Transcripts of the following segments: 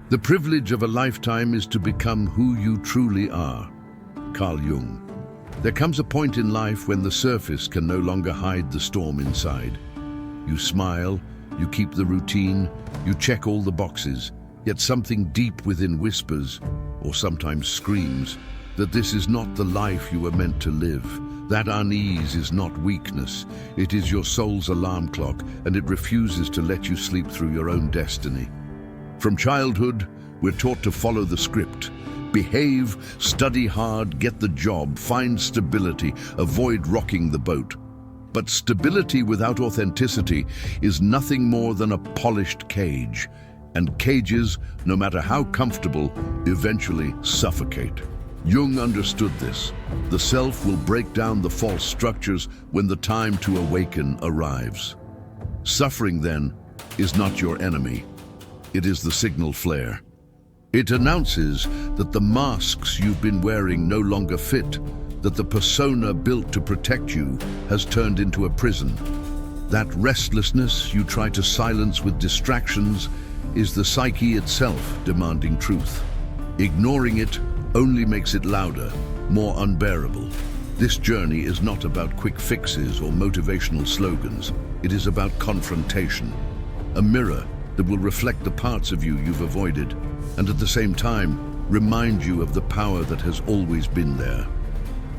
The privilege of a lifetime is to become who you truly are. Carl Jung. There comes a point in life when the surface can no longer hide the storm inside. You smile, you keep the routine, you check all the boxes, yet something deep within whispers, or sometimes screams, that this is not the life you were meant to live. That unease is not weakness, it is your soul's alarm clock, and it refuses to let you sleep through your own destiny. From childhood, we're taught to follow the script. Behave, study hard, get the job, find stability, avoid rocking the boat. But stability without authenticity is nothing more than a polished cage. And cages, no matter how comfortable, eventually suffocate. Jung understood this. The self will break down the false structures when the time to awaken arrives. Suffering, then, is not your enemy. It is the signal flare. It announces that the masks you've been wearing no longer fit, that the persona built to protect you has turned into a prison. That restlessness you try to silence with distractions is the psyche itself demanding truth. Ignoring it only makes it louder, more unbearable. This journey is not about quick fixes or motivational slogans. It is about confrontation. A mirror that will reflect the parts of you you've avoided, and at the same time, remind you of the power that has always been there.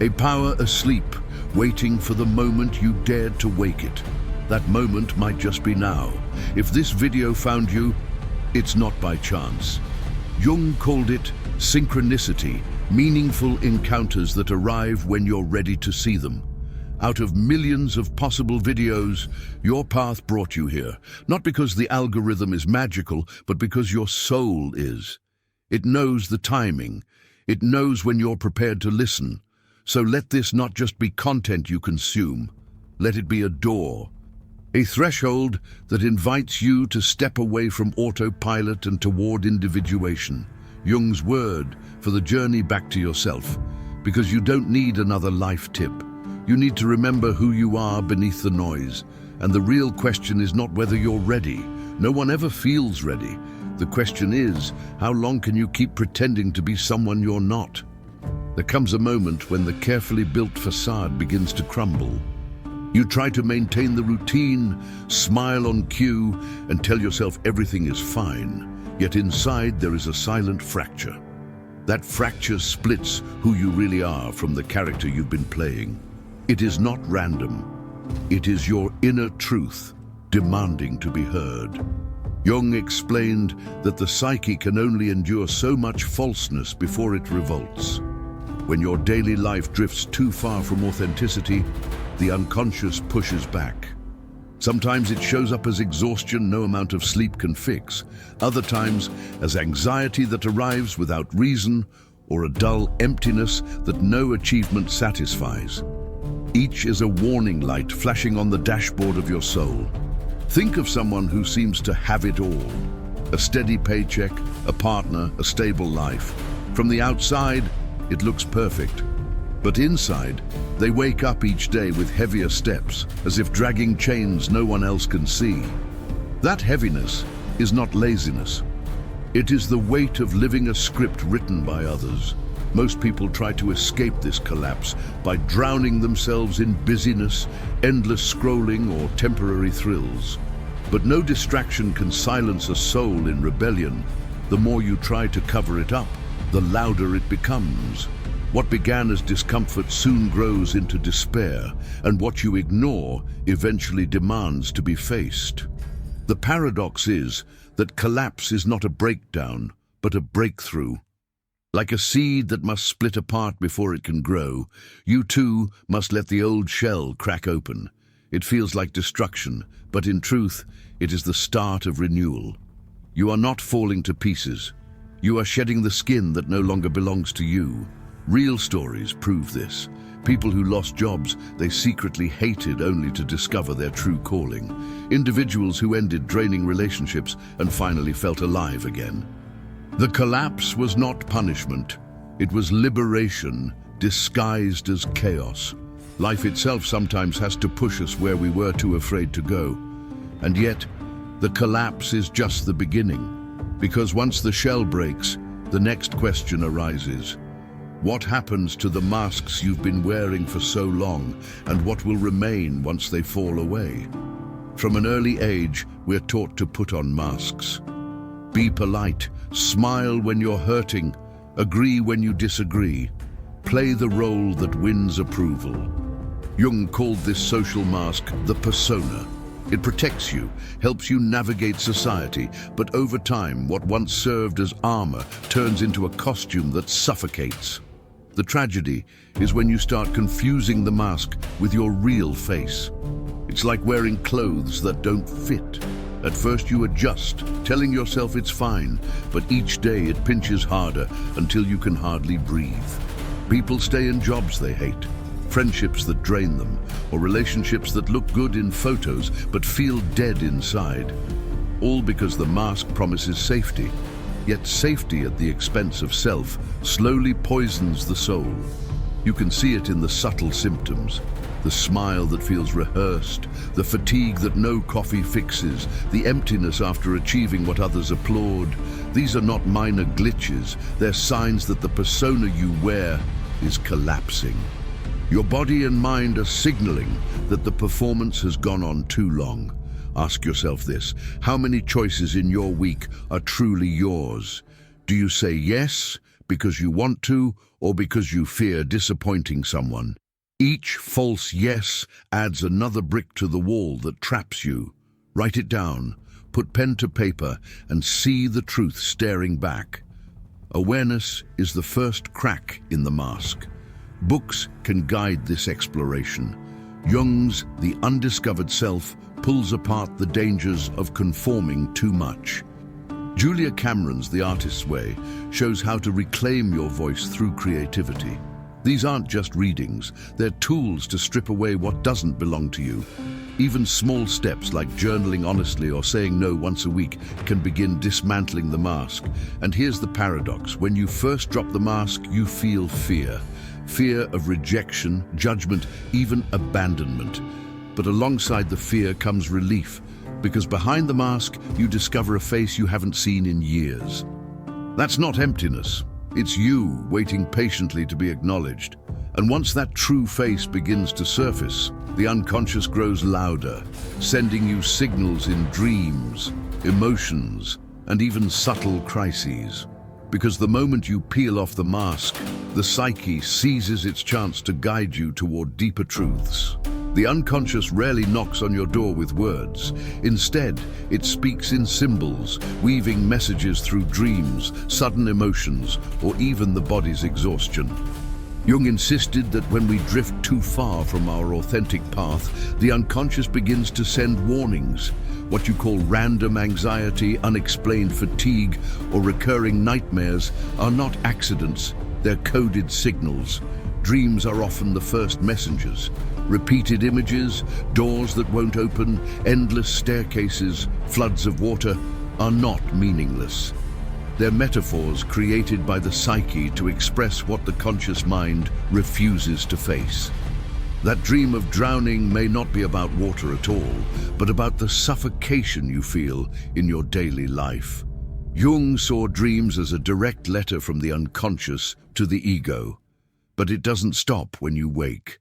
A power asleep, waiting for the moment you dared to wake it. That moment might just be now. If this video found you, it's not by chance. Jung called it synchronicity, meaningful encounters that arrive when you're ready to see them. Out of millions of possible videos, your path brought you here, not because the algorithm is magical, but because your soul is. It knows the timing. It knows when you're prepared to listen. So let this not just be content you consume. Let it be a door, a threshold that invites you to step away from autopilot and toward individuation. Jung's word for the journey back to yourself, because you don't need another life tip. You need to remember who you are beneath the noise. And the real question is not whether you're ready. No one ever feels ready. The question is, how long can you keep pretending to be someone you're not? There comes a moment when the carefully built facade begins to crumble. You try to maintain the routine, smile on cue, and tell yourself everything is fine. Yet inside there is a silent fracture. That fracture splits who you really are from the character you've been playing. It is not random. It is your inner truth demanding to be heard. Jung explained that the psyche can only endure so much falseness before it revolts. When your daily life drifts too far from authenticity, the unconscious pushes back. Sometimes it shows up as exhaustion no amount of sleep can fix. Other times as anxiety that arrives without reason, or a dull emptiness that no achievement satisfies. Each is a warning light flashing on the dashboard of your soul. Think of someone who seems to have it all. A steady paycheck, a partner, a stable life. From the outside, it looks perfect. But inside, they wake up each day with heavier steps, as if dragging chains no one else can see. That heaviness is not laziness. It is the weight of living a script written by others. Most people try to escape this collapse by drowning themselves in busyness, endless scrolling, or temporary thrills. But no distraction can silence a soul in rebellion. The more you try to cover it up, the louder it becomes. What began as discomfort soon grows into despair, and what you ignore eventually demands to be faced. The paradox is that collapse is not a breakdown, but a breakthrough. Like a seed that must split apart before it can grow, you too must let the old shell crack open. It feels like destruction, but in truth, it is the start of renewal. You are not falling to pieces. You are shedding the skin that no longer belongs to you. Real stories prove this. People who lost jobs they secretly hated only to discover their true calling. Individuals who ended draining relationships and finally felt alive again. The collapse was not punishment. It was liberation, disguised as chaos. Life itself sometimes has to push us where we were too afraid to go. And yet, the collapse is just the beginning. Because once the shell breaks, the next question arises. What happens to the masks you've been wearing for so long, and what will remain once they fall away? From an early age, we're taught to put on masks. Be polite, smile when you're hurting, agree when you disagree, play the role that wins approval. Jung called this social mask the persona. It protects you, helps you navigate society, but over time, what once served as armor turns into a costume that suffocates. The tragedy is when you start confusing the mask with your real face. It's like wearing clothes that don't fit. At first you adjust, telling yourself it's fine, but each day it pinches harder until you can hardly breathe. People stay in jobs they hate, friendships that drain them, or relationships that look good in photos but feel dead inside. All because the mask promises safety. Yet safety at the expense of self slowly poisons the soul. You can see it in the subtle symptoms. The smile that feels rehearsed, the fatigue that no coffee fixes, the emptiness after achieving what others applaud. These are not minor glitches, they're signs that the persona you wear is collapsing. Your body and mind are signaling that the performance has gone on too long. Ask yourself this: how many choices in your week are truly yours? Do you say yes because you want to, or because you fear disappointing someone? Each false yes adds another brick to the wall that traps you. Write it down, put pen to paper, and see the truth staring back. Awareness is the first crack in the mask. Books can guide this exploration. Jung's The Undiscovered Self pulls apart the dangers of conforming too much. Julia Cameron's The Artist's Way shows how to reclaim your voice through creativity. These aren't just readings, they're tools to strip away what doesn't belong to you. Even small steps like journaling honestly or saying no once a week can begin dismantling the mask. And here's the paradox: when you first drop the mask, you feel fear. Fear of rejection, judgment, even abandonment. But alongside the fear comes relief, because behind the mask, you discover a face you haven't seen in years. That's not emptiness. It's you waiting patiently to be acknowledged. And once that true face begins to surface, the unconscious grows louder, sending you signals in dreams, emotions, and even subtle crises. Because the moment you peel off the mask, the psyche seizes its chance to guide you toward deeper truths. The unconscious rarely knocks on your door with words. Instead, it speaks in symbols, weaving messages through dreams, sudden emotions, or even the body's exhaustion. Jung insisted that when we drift too far from our authentic path, the unconscious begins to send warnings. What you call random anxiety, unexplained fatigue, or recurring nightmares are not accidents, they're coded signals. Dreams are often the first messengers. Repeated images, doors that won't open, endless staircases, floods of water are not meaningless. They're metaphors created by the psyche to express what the conscious mind refuses to face. That dream of drowning may not be about water at all, but about the suffocation you feel in your daily life. Jung saw dreams as a direct letter from the unconscious to the ego. But it doesn't stop when you wake.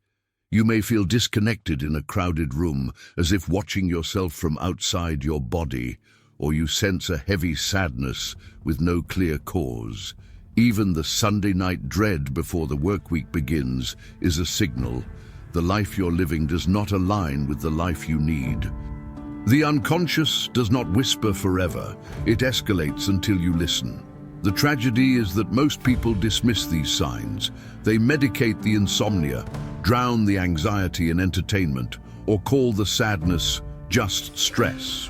You may feel disconnected in a crowded room, as if watching yourself from outside your body, or you sense a heavy sadness with no clear cause. Even the Sunday night dread before the work week begins is a signal. The life you're living does not align with the life you need. The unconscious does not whisper forever. It escalates until you listen. The tragedy is that most people dismiss these signs. They medicate the insomnia, drown the anxiety in entertainment, or call the sadness just stress.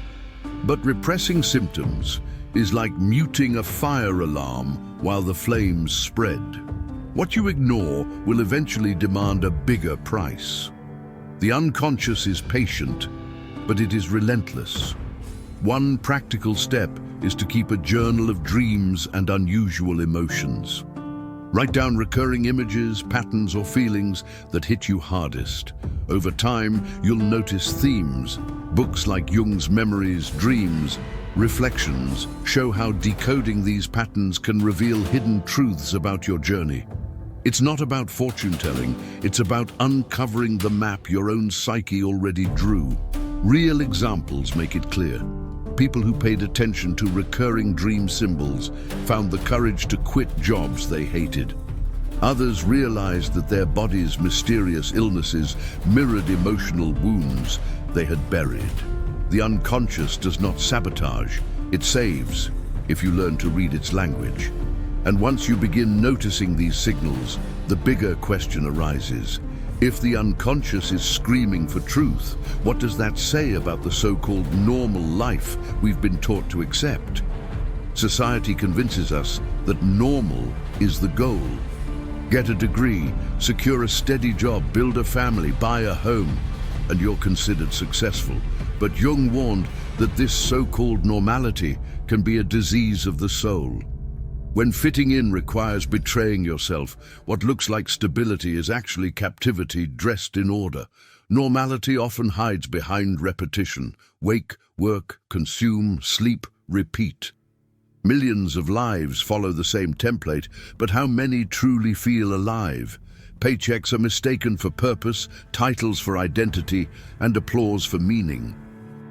But repressing symptoms is like muting a fire alarm while the flames spread. What you ignore will eventually demand a bigger price. The unconscious is patient, but it is relentless. One practical step is to keep a journal of dreams and unusual emotions. Write down recurring images, patterns, or feelings that hit you hardest. Over time, you'll notice themes. Books like Jung's Memories, Dreams Reflections show how decoding these patterns can reveal hidden truths about your journey. It's not about fortune-telling, it's about uncovering the map your own psyche already drew. Real examples make it clear. People who paid attention to recurring dream symbols found the courage to quit jobs they hated. Others realized that their bodies' mysterious illnesses mirrored emotional wounds they had buried. The unconscious does not sabotage, it saves, if you learn to read its language. And once you begin noticing these signals, the bigger question arises. If the unconscious is screaming for truth, what does that say about the so-called normal life we've been taught to accept? Society convinces us that normal is the goal. Get a degree, secure a steady job, build a family, buy a home, and you're considered successful. But Jung warned that this so-called normality can be a disease of the soul. When fitting in requires betraying yourself, what looks like stability is actually captivity dressed in order. Normality often hides behind repetition. Wake, work, consume, sleep, repeat. Millions of lives follow the same template, but how many truly feel alive? Paychecks are mistaken for purpose, titles for identity, and applause for meaning.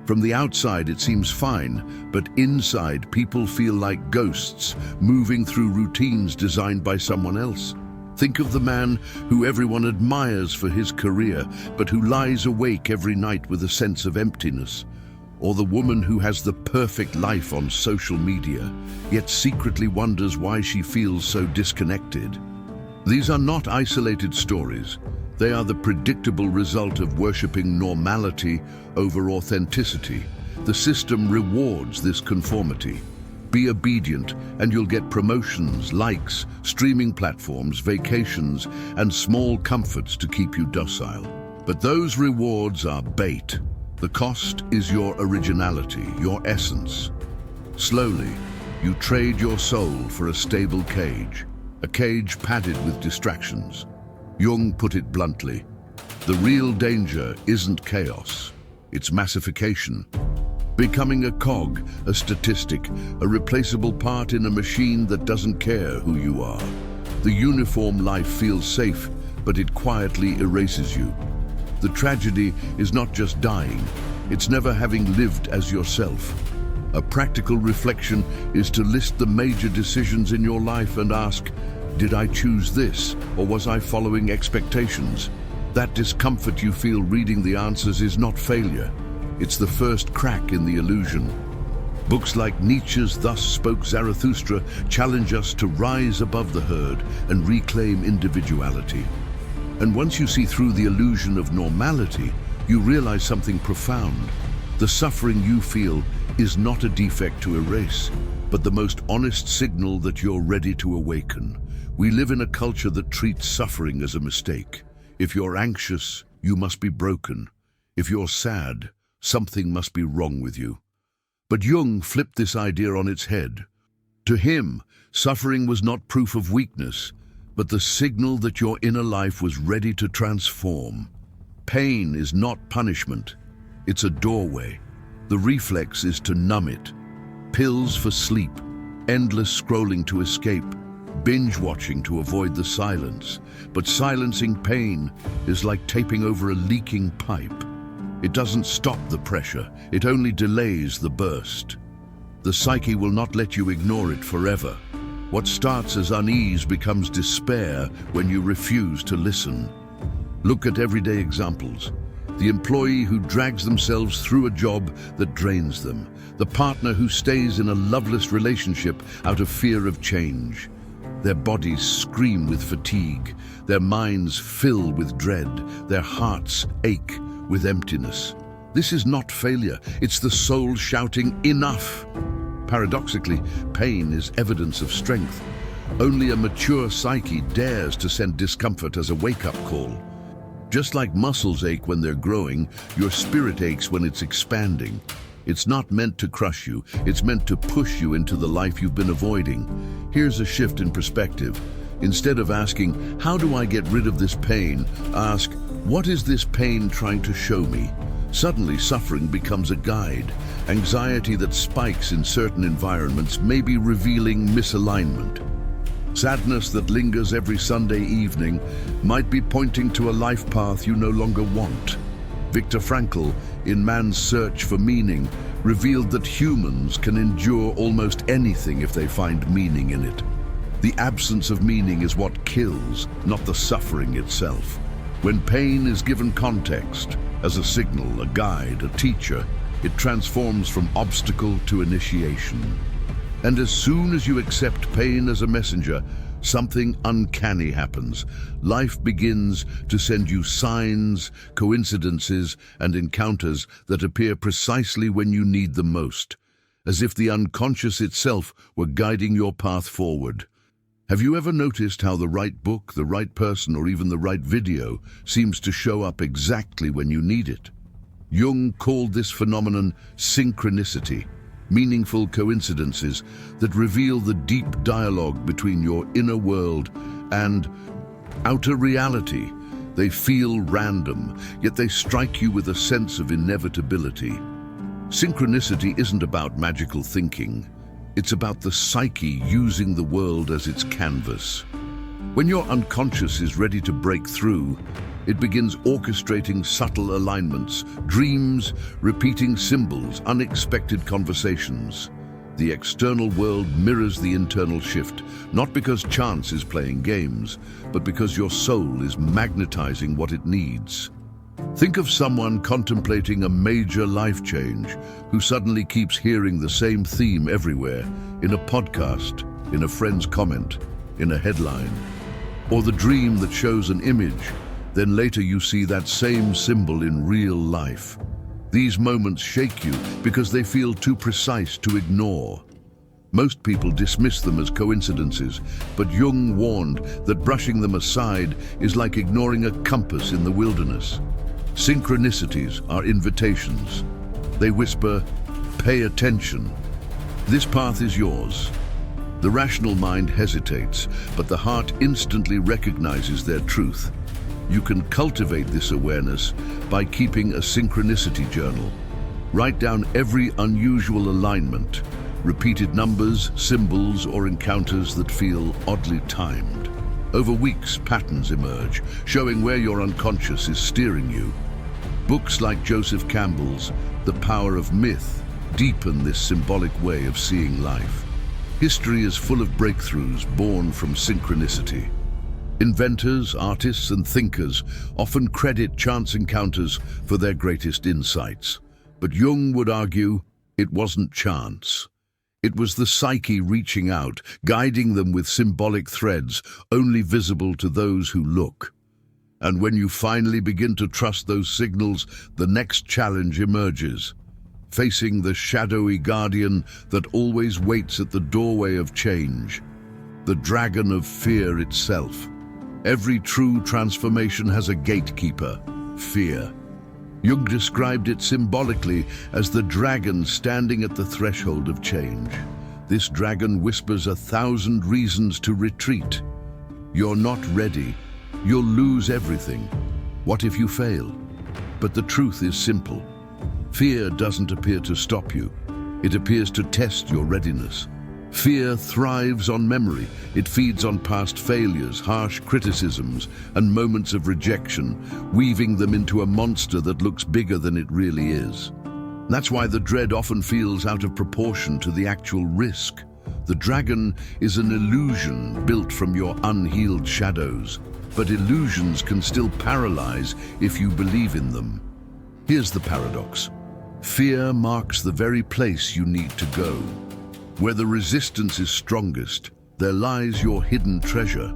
From the outside it seems fine, but inside people feel like ghosts, moving through routines designed by someone else. Think of the man who everyone admires for his career, but who lies awake every night with a sense of emptiness. Or the woman who has the perfect life on social media, yet secretly wonders why she feels so disconnected. These are not isolated stories. They are the predictable result of worshipping normality over authenticity. The system rewards this conformity. Be obedient and you'll get promotions, likes, streaming platforms, vacations, and small comforts to keep you docile. But those rewards are bait. The cost is your originality, your essence. Slowly, you trade your soul for a stable cage, a cage padded with distractions. Jung put it bluntly, the real danger isn't chaos, it's massification. Becoming a cog, a statistic, a replaceable part in a machine that doesn't care who you are. The uniform life feels safe, but it quietly erases you. The tragedy is not just dying, it's never having lived as yourself. A practical reflection is to list the major decisions in your life and ask, did I choose this, or was I following expectations? That discomfort you feel reading the answers is not failure. It's the first crack in the illusion. Books like Nietzsche's Thus Spoke Zarathustra challenge us to rise above the herd and reclaim individuality. And once you see through the illusion of normality, you realize something profound. The suffering you feel is not a defect to erase, but the most honest signal that you're ready to awaken. We live in a culture that treats suffering as a mistake. If you're anxious, you must be broken. If you're sad, something must be wrong with you. But Jung flipped this idea on its head. To him, suffering was not proof of weakness, but the signal that your inner life was ready to transform. Pain is not punishment, it's a doorway. The reflex is to numb it. Pills for sleep, endless scrolling to escape, binge watching to avoid the silence. But silencing pain is like taping over a leaking pipe. It doesn't stop the pressure, it only delays the burst. The psyche will not let you ignore it forever. What starts as unease becomes despair when you refuse to listen. Look at everyday examples. The employee who drags themselves through a job that drains them. The partner who stays in a loveless relationship out of fear of change. Their bodies scream with fatigue, their minds fill with dread, their hearts ache with emptiness. This is not failure, it's the soul shouting, enough! Paradoxically, pain is evidence of strength. Only a mature psyche dares to send discomfort as a wake-up call. Just like muscles ache when they're growing, your spirit aches when it's expanding. It's not meant to crush you, it's meant to push you into the life you've been avoiding. Here's a shift in perspective. Instead of asking, how do I get rid of this pain? Ask, what is this pain trying to show me? Suddenly, suffering becomes a guide. Anxiety that spikes in certain environments may be revealing misalignment. Sadness that lingers every Sunday evening might be pointing to a life path you no longer want. Viktor Frankl, in Man's Search for Meaning, revealed that humans can endure almost anything if they find meaning in it. The absence of meaning is what kills, not the suffering itself. When pain is given context, as a signal, a guide, a teacher, it transforms from obstacle to initiation. And as soon as you accept pain as a messenger, something uncanny happens. Life begins to send you signs, coincidences, and encounters that appear precisely when you need them most, as if the unconscious itself were guiding your path forward. Have you ever noticed how the right book, the right person, or even the right video seems to show up exactly when you need it? Jung called this phenomenon synchronicity, meaningful coincidences that reveal the deep dialogue between your inner world and outer reality. They feel random, yet they strike you with a sense of inevitability. Synchronicity isn't about magical thinking. It's about the psyche using the world as its canvas. When your unconscious is ready to break through, it begins orchestrating subtle alignments, dreams, repeating symbols, unexpected conversations. The external world mirrors the internal shift, not because chance is playing games, but because your soul is magnetizing what it needs. Think of someone contemplating a major life change who suddenly keeps hearing the same theme everywhere, in a podcast, in a friend's comment, in a headline. Or the dream that shows an image, then later you see that same symbol in real life. These moments shake you because they feel too precise to ignore. Most people dismiss them as coincidences, but Jung warned that brushing them aside is like ignoring a compass in the wilderness. Synchronicities are invitations. They whisper, "Pay attention. This path is yours." The rational mind hesitates, but the heart instantly recognizes their truth. You can cultivate this awareness by keeping a synchronicity journal. Write down every unusual alignment, repeated numbers, symbols, or encounters that feel oddly timed. Over weeks, patterns emerge, showing where your unconscious is steering you. Books like Joseph Campbell's The Power of Myth deepen this symbolic way of seeing life. History is full of breakthroughs born from synchronicity. Inventors, artists, and thinkers often credit chance encounters for their greatest insights. But Jung would argue it wasn't chance. It was the psyche reaching out, guiding them with symbolic threads only visible to those who look. And when you finally begin to trust those signals, the next challenge emerges. Facing the shadowy guardian that always waits at the doorway of change. The dragon of fear itself. Every true transformation has a gatekeeper, fear. Jung described it symbolically as the dragon standing at the threshold of change. This dragon whispers 1,000 reasons to retreat. You're not ready. You'll lose everything. What if you fail? But the truth is simple. Fear doesn't appear to stop you. It appears to test your readiness. Fear thrives on memory. It feeds on past failures, harsh criticisms, and moments of rejection, weaving them into a monster that looks bigger than it really is. That's why the dread often feels out of proportion to the actual risk. The dragon is an illusion built from your unhealed shadows. But illusions can still paralyze if you believe in them. Here's the paradox. Fear marks the very place you need to go. Where the resistance is strongest, there lies your hidden treasure.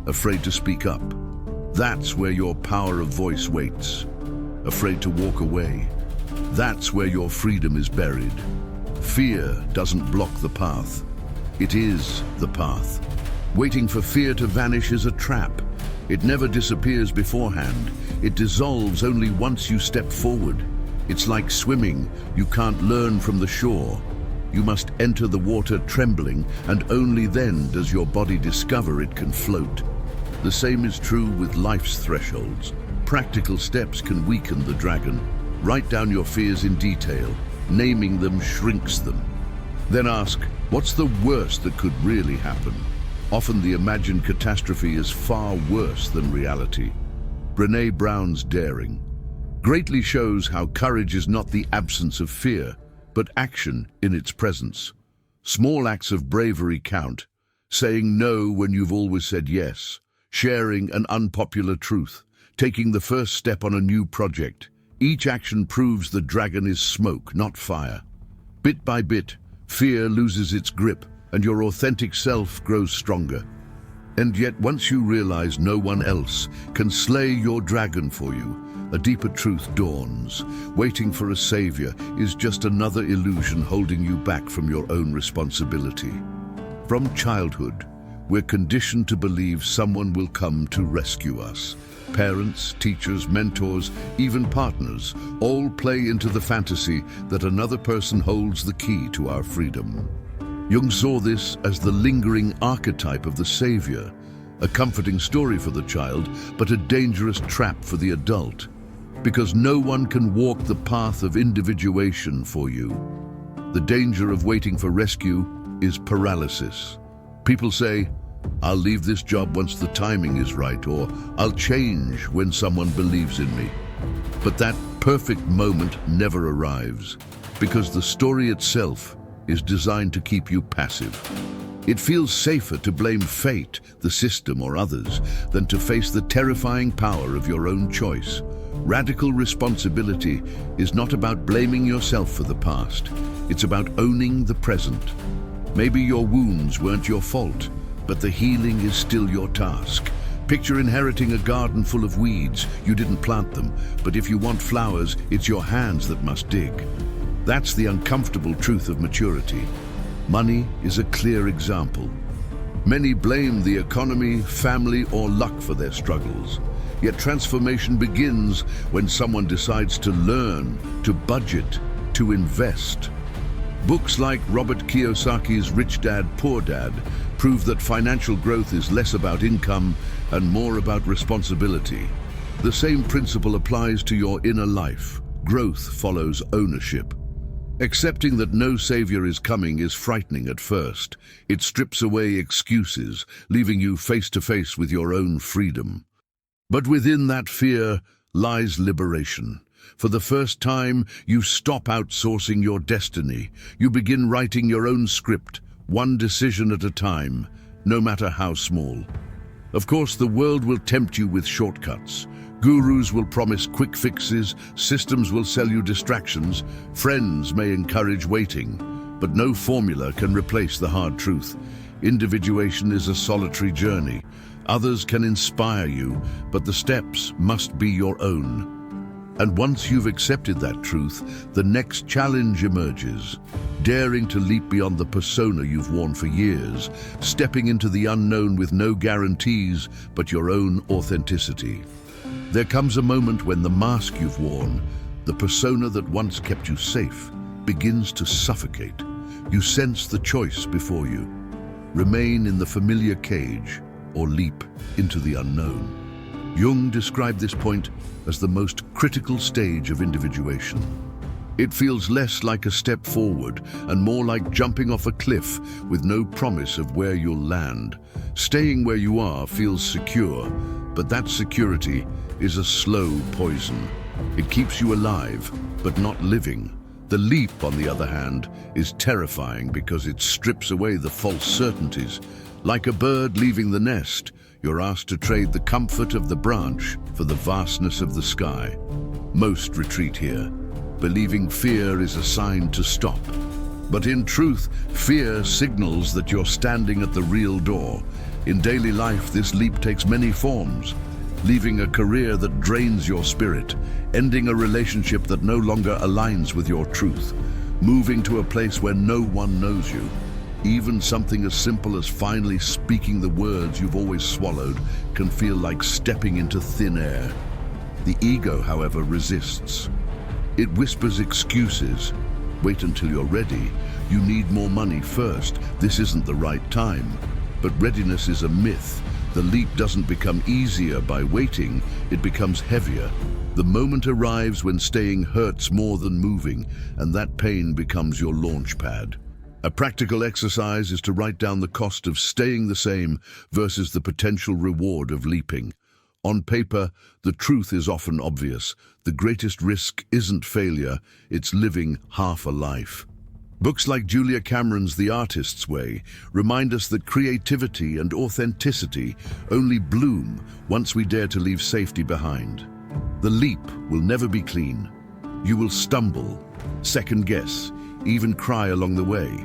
Afraid to speak up. That's where your power of voice waits. Afraid to walk away. That's where your freedom is buried. Fear doesn't block the path. It is the path. Waiting for fear to vanish is a trap. It never disappears beforehand. It dissolves only once you step forward. It's like swimming. You can't learn from the shore. You must enter the water trembling, and only then does your body discover it can float. The same is true with life's thresholds. Practical steps can weaken the dragon. Write down your fears in detail. Naming them shrinks them. Then ask, what's the worst that could really happen? Often the imagined catastrophe is far worse than reality. Brené Brown's daring greatly shows how courage is not the absence of fear, but action in its presence. Small acts of bravery count. Saying no when you've always said yes. Sharing an unpopular truth. Taking the first step on a new project. Each action proves the dragon is smoke, not fire. Bit by bit, fear loses its grip and your authentic self grows stronger. And yet once you realize no one else can slay your dragon for you, a deeper truth dawns. Waiting for a savior is just another illusion holding you back from your own responsibility. From childhood, we're conditioned to believe someone will come to rescue us. Parents, teachers, mentors, even partners all play into the fantasy that another person holds the key to our freedom. Jung saw this as the lingering archetype of the savior, a comforting story for the child, but a dangerous trap for the adult, because no one can walk the path of individuation for you. The danger of waiting for rescue is paralysis. People say, I'll leave this job once the timing is right, or I'll change when someone believes in me. But that perfect moment never arrives, because the story itself is designed to keep you passive. It feels safer to blame fate, the system, or others than to face the terrifying power of your own choice. Radical responsibility is not about blaming yourself for the past. It's about owning the present. Maybe your wounds weren't your fault, but the healing is still your task. Picture inheriting a garden full of weeds. You didn't plant them, but if you want flowers, it's your hands that must dig. That's the uncomfortable truth of maturity. Money is a clear example. Many blame the economy, family, or luck for their struggles. Yet transformation begins when someone decides to learn, to budget, to invest. Books like Robert Kiyosaki's Rich Dad, Poor Dad prove that financial growth is less about income and more about responsibility. The same principle applies to your inner life. Growth follows ownership. Accepting that no savior is coming is frightening at first. It strips away excuses, leaving you face to face with your own freedom. But within that fear lies liberation. For the first time, you stop outsourcing your destiny. You begin writing your own script, one decision at a time, no matter how small. Of course, the world will tempt you with shortcuts. Gurus will promise quick fixes, systems will sell you distractions, friends may encourage waiting, but no formula can replace the hard truth. Individuation is a solitary journey. Others can inspire you, but the steps must be your own. And once you've accepted that truth, the next challenge emerges. Daring to leap beyond the persona you've worn for years, stepping into the unknown with no guarantees but your own authenticity. There comes a moment when the mask you've worn, the persona that once kept you safe, begins to suffocate. You sense the choice before you. Remain in the familiar cage or leap into the unknown. Jung described this point as the most critical stage of individuation. It feels less like a step forward and more like jumping off a cliff with no promise of where you'll land. Staying where you are feels secure, but that security is a slow poison. It keeps you alive, but not living. The leap, on the other hand, is terrifying because it strips away the false certainties. Like a bird leaving the nest, you're asked to trade the comfort of the branch for the vastness of the sky. Most retreat here, believing fear is a sign to stop. But in truth, fear signals that you're standing at the real door. In daily life, this leap takes many forms. Leaving a career that drains your spirit, ending a relationship that no longer aligns with your truth, moving to a place where no one knows you. Even something as simple as finally speaking the words you've always swallowed can feel like stepping into thin air. The ego, however, resists. It whispers excuses. Wait until you're ready. You need more money first. This isn't the right time. But readiness is a myth. The leap doesn't become easier by waiting, it becomes heavier. The moment arrives when staying hurts more than moving, and that pain becomes your launch pad. A practical exercise is to write down the cost of staying the same versus the potential reward of leaping. On paper, the truth is often obvious. The greatest risk isn't failure, it's living half a life. Books like Julia Cameron's The Artist's Way remind us that creativity and authenticity only bloom once we dare to leave safety behind. The leap will never be clean. You will stumble, second guess, even cry along the way.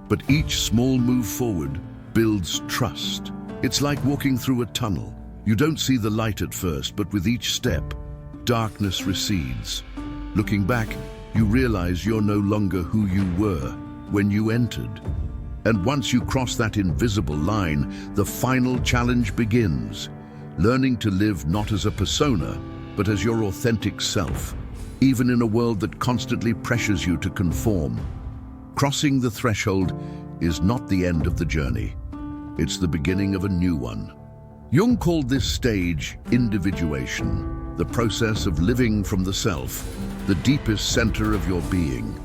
But each small move forward builds trust. It's like walking through a tunnel. You don't see the light at first, but with each step, darkness recedes. Looking back, you realize you're no longer who you were when you entered. And once you cross that invisible line, the final challenge begins. Learning to live not as a persona, but as your authentic self, even in a world that constantly pressures you to conform. Crossing the threshold is not the end of the journey. It's the beginning of a new one. Jung called this stage individuation, the process of living from the self, the deepest center of your being.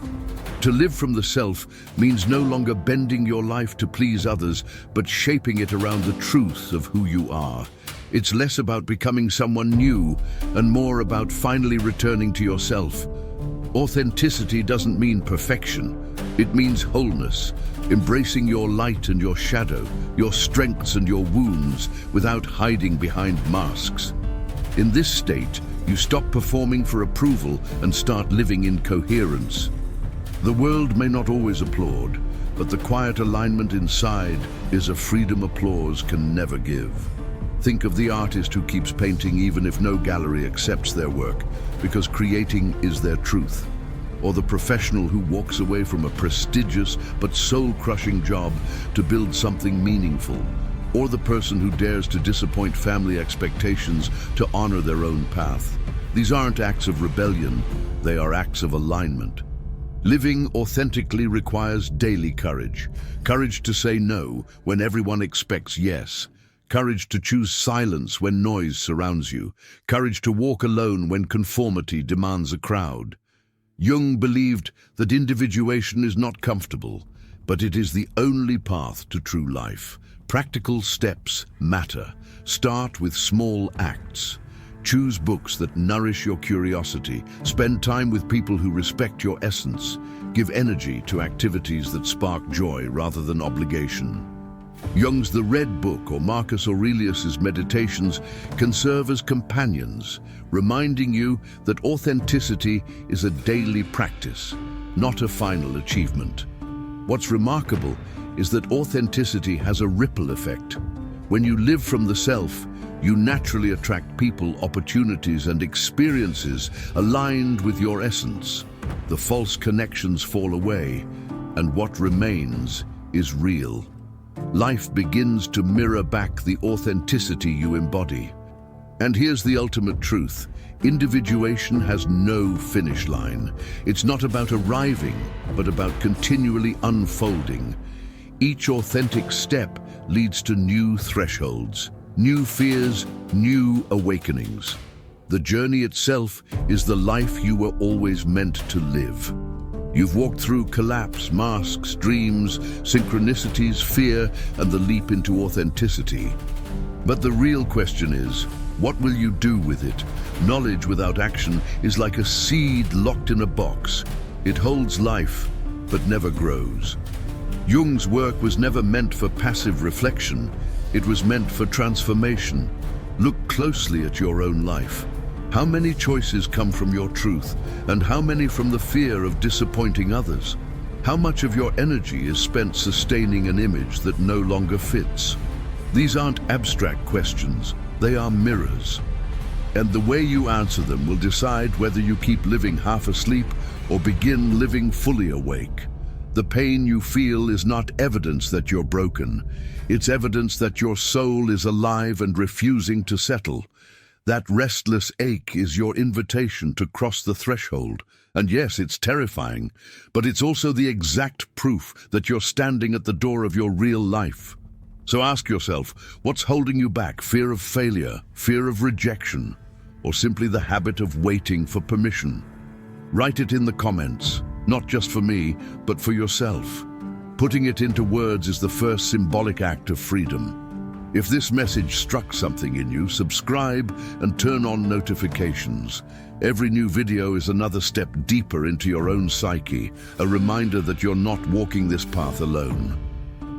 To live from the self means no longer bending your life to please others, but shaping it around the truth of who you are. It's less about becoming someone new and more about finally returning to yourself. Authenticity doesn't mean perfection. It means wholeness, embracing your light and your shadow, your strengths and your wounds, without hiding behind masks. In this state, you stop performing for approval and start living in coherence. The world may not always applaud, but the quiet alignment inside is a freedom applause can never give. Think of the artist who keeps painting even if no gallery accepts their work, because creating is their truth. Or the professional who walks away from a prestigious but soul-crushing job to build something meaningful. Or the person who dares to disappoint family expectations to honor their own path. These aren't acts of rebellion, they are acts of alignment. Living authentically requires daily courage. Courage to say no when everyone expects yes. Courage to choose silence when noise surrounds you. Courage to walk alone when conformity demands a crowd. Jung believed that individuation is not comfortable, but it is the only path to true life. Practical steps matter. Start with small acts. Choose books that nourish your curiosity. Spend time with people who respect your essence. Give energy to activities that spark joy rather than obligation. Jung's The Red Book or Marcus Aurelius's Meditations can serve as companions, reminding you that authenticity is a daily practice, not a final achievement. What's remarkable is that authenticity has a ripple effect. When you live from the self, you naturally attract people, opportunities, and experiences aligned with your essence. The false connections fall away, and what remains is real. Life begins to mirror back the authenticity you embody. And here's the ultimate truth. Individuation has no finish line. It's not about arriving, but about continually unfolding. Each authentic step leads to new thresholds, new fears, new awakenings. The journey itself is the life you were always meant to live. You've walked through collapse, masks, dreams, synchronicities, fear, and the leap into authenticity. But the real question is, what will you do with it? Knowledge without action is like a seed locked in a box. It holds life, but never grows. Jung's work was never meant for passive reflection. It was meant for transformation. Look closely at your own life. How many choices come from your truth, and how many from the fear of disappointing others? How much of your energy is spent sustaining an image that no longer fits? These aren't abstract questions, they are mirrors. And the way you answer them will decide whether you keep living half asleep or begin living fully awake. The pain you feel is not evidence that you're broken. It's evidence that your soul is alive and refusing to settle. That restless ache is your invitation to cross the threshold. And yes, it's terrifying, but it's also the exact proof that you're standing at the door of your real life. So ask yourself, what's holding you back? Fear of failure, fear of rejection, or simply the habit of waiting for permission? Write it in the comments, not just for me, but for yourself. Putting it into words is the first symbolic act of freedom. If this message struck something in you, subscribe and turn on notifications. Every new video is another step deeper into your own psyche, a reminder that you're not walking this path alone.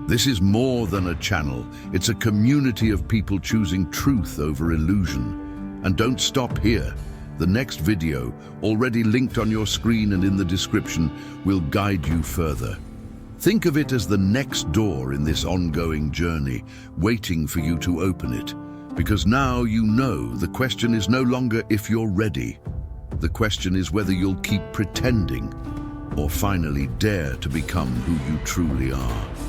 This is more than a channel, it's a community of people choosing truth over illusion. And don't stop here. The next video, already linked on your screen and in the description, will guide you further. Think of it as the next door in this ongoing journey, waiting for you to open it. Because now you know the question is no longer if you're ready. The question is whether you'll keep pretending or finally dare to become who you truly are.